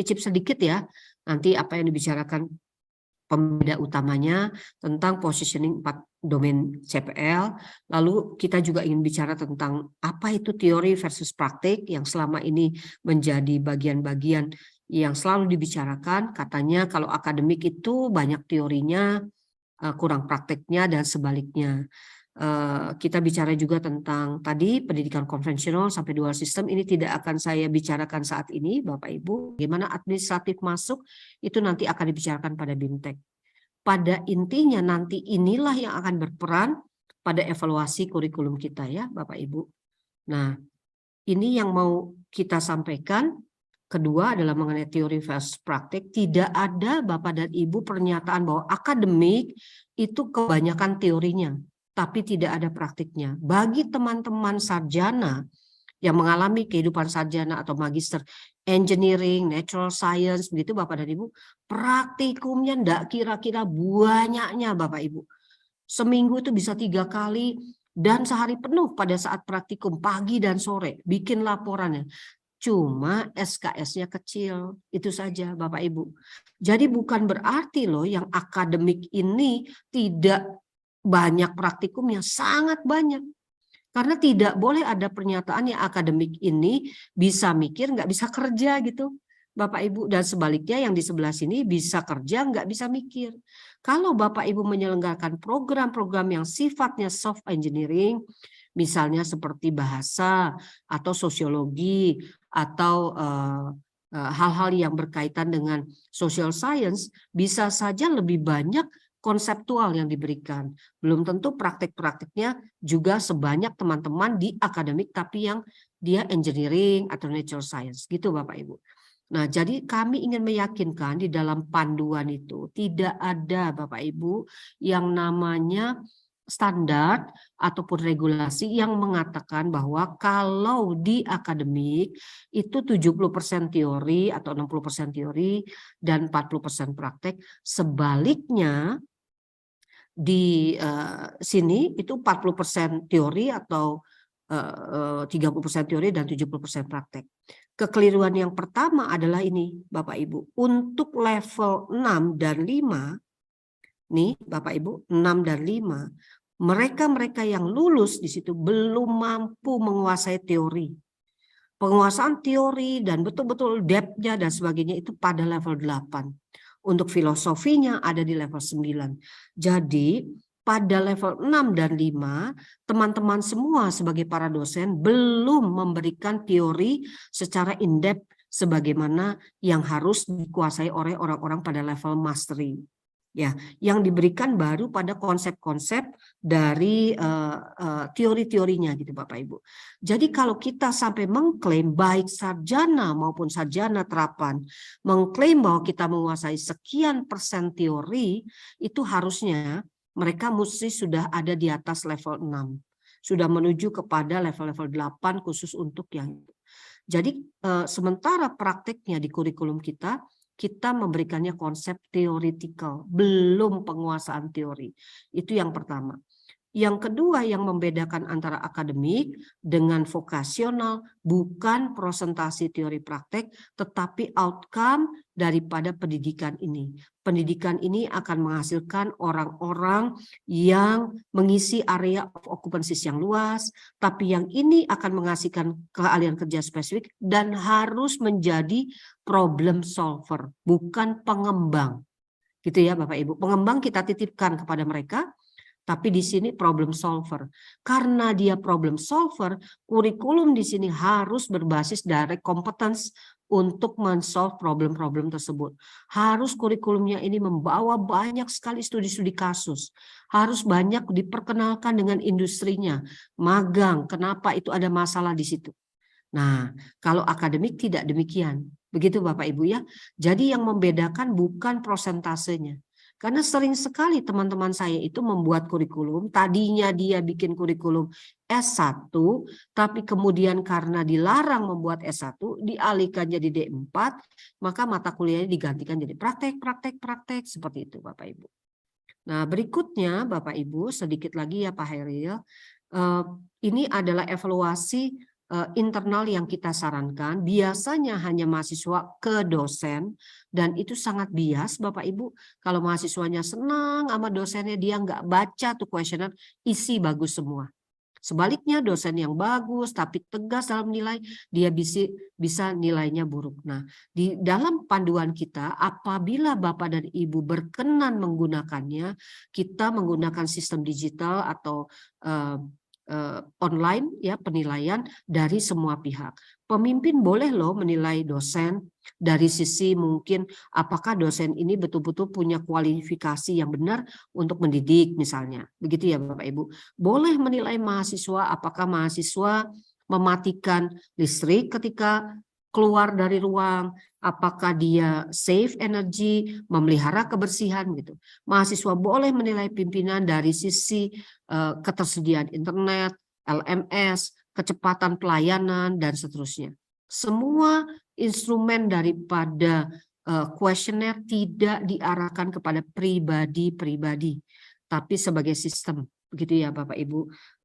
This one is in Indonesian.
icip sedikit ya, nanti apa yang dibicarakan pembeda utamanya tentang positioning 4 domain CPL. Lalu kita juga ingin bicara tentang apa itu teori versus praktik yang selama ini menjadi bagian-bagian yang selalu dibicarakan. Katanya kalau akademik itu banyak teorinya, kurang prakteknya dan sebaliknya. Kita bicara juga tentang tadi pendidikan konvensional sampai dual system. Ini tidak akan saya bicarakan saat ini, Bapak Ibu. Bagaimana administratif masuk itu nanti akan dibicarakan pada BIMTEK. Pada intinya nanti inilah yang akan berperan pada evaluasi kurikulum kita ya, Bapak Ibu. Nah, ini yang mau kita sampaikan. Kedua adalah mengenai teori versus praktik. Tidak ada Bapak dan Ibu pernyataan bahwa akademik itu kebanyakan teorinya, tapi tidak ada praktiknya. Bagi teman-teman sarjana yang mengalami kehidupan sarjana atau magister engineering, natural science, begitu Bapak dan Ibu, praktikumnya enggak kira-kira banyaknya Bapak Ibu. Seminggu itu bisa 3 kali dan sehari penuh pada saat praktikum, pagi dan sore, bikin laporannya. Cuma SKS-nya kecil, itu saja Bapak Ibu. Jadi bukan berarti loh yang akademik ini tidak banyak praktikumnya, sangat banyak. Karena tidak boleh ada pernyataan yang akademik ini bisa mikir, nggak bisa kerja gitu. Bapak Ibu, dan sebaliknya yang di sebelah sini bisa kerja, nggak bisa mikir. Kalau Bapak Ibu menyelenggarakan program-program yang sifatnya soft engineering, misalnya seperti bahasa atau sosiologi atau hal-hal yang berkaitan dengan social science, bisa saja lebih banyak konseptual yang diberikan. Belum tentu praktek-prakteknya juga sebanyak teman-teman di akademik, tapi yang dia engineering atau natural science. Gitu Bapak Ibu. Nah, jadi kami ingin meyakinkan di dalam panduan itu tidak ada Bapak Ibu yang namanya standar ataupun regulasi yang mengatakan bahwa kalau di akademik itu 70% teori atau 60% teori dan 40% praktek. Sebaliknya di sini itu 40% teori atau 30% teori dan 70% praktek. Kekeliruan yang pertama adalah ini Bapak Ibu. Untuk level 6 dan 5, nih Bapak Ibu, 6 dan 5, mereka-mereka yang lulus di situ belum mampu menguasai teori. Penguasaan teori dan betul-betul depth-nya dan sebagainya itu pada level 8. Untuk filosofinya ada di level 9. Jadi pada level 6 dan 5, teman-teman semua sebagai para dosen belum memberikan teori secara in-depth sebagaimana yang harus dikuasai oleh orang-orang pada level mastery. Ya, yang diberikan baru pada konsep-konsep dari teori-teorinya gitu Bapak Ibu. Jadi kalau kita sampai mengklaim baik sarjana maupun sarjana terapan mengklaim bahwa kita menguasai sekian persen teori, itu harusnya mereka mesti sudah ada di atas level 6. Sudah menuju kepada level-level 8 khusus untuk yang itu. Jadi sementara prakteknya di kurikulum kita memberikannya konsep theoretical, belum penguasaan teori. Itu yang pertama. Yang kedua yang membedakan antara akademik dengan vokasional bukan presentasi teori praktek, tetapi outcome daripada pendidikan ini. Pendidikan ini akan menghasilkan orang-orang yang mengisi area of occupancy yang luas, tapi yang ini akan menghasilkan keahlian kerja spesifik dan harus menjadi problem solver, bukan pengembang. Gitu ya Bapak Ibu. Pengembang kita titipkan kepada mereka, tapi di sini problem solver. Karena dia problem solver, kurikulum di sini harus berbasis direct competence untuk men-solve problem-problem tersebut. Harus kurikulumnya ini membawa banyak sekali studi-studi kasus. Harus banyak diperkenalkan dengan industrinya. Magang, kenapa itu ada masalah di situ. Nah, kalau akademik tidak demikian. Begitu Bapak Ibu ya. Jadi yang membedakan bukan prosentasenya. Karena sering sekali teman-teman saya itu membuat kurikulum, tadinya dia bikin kurikulum S1, tapi kemudian karena dilarang membuat S1, dialihkan jadi D4, maka mata kuliahnya digantikan jadi praktek, seperti itu Bapak Ibu. Nah berikutnya Bapak Ibu, sedikit lagi ya Pak Heril, ini adalah evaluasi internal yang kita sarankan biasanya hanya mahasiswa ke dosen, dan itu sangat bias Bapak Ibu. Kalau mahasiswanya senang sama dosennya, dia nggak baca tuh kuesioner, isi bagus semua. Sebaliknya dosen yang bagus tapi tegas dalam nilai, dia bisa nilainya buruk. Nah, di dalam panduan kita, apabila Bapak dan Ibu berkenan menggunakannya, kita menggunakan sistem digital atau online ya, penilaian dari semua pihak. Pemimpin boleh loh menilai dosen dari sisi mungkin apakah dosen ini betul-betul punya kualifikasi yang benar untuk mendidik misalnya. Begitu ya Bapak Ibu. Boleh menilai mahasiswa apakah mahasiswa mematikan listrik ketika keluar dari ruang, apakah dia save energy, memelihara kebersihan gitu. Mahasiswa boleh menilai pimpinan dari sisi ketersediaan internet, LMS, kecepatan pelayanan, dan seterusnya. Semua instrumen daripada kuesioner tidak diarahkan kepada pribadi-pribadi, tapi sebagai sistem, begitu ya Bapak Ibu.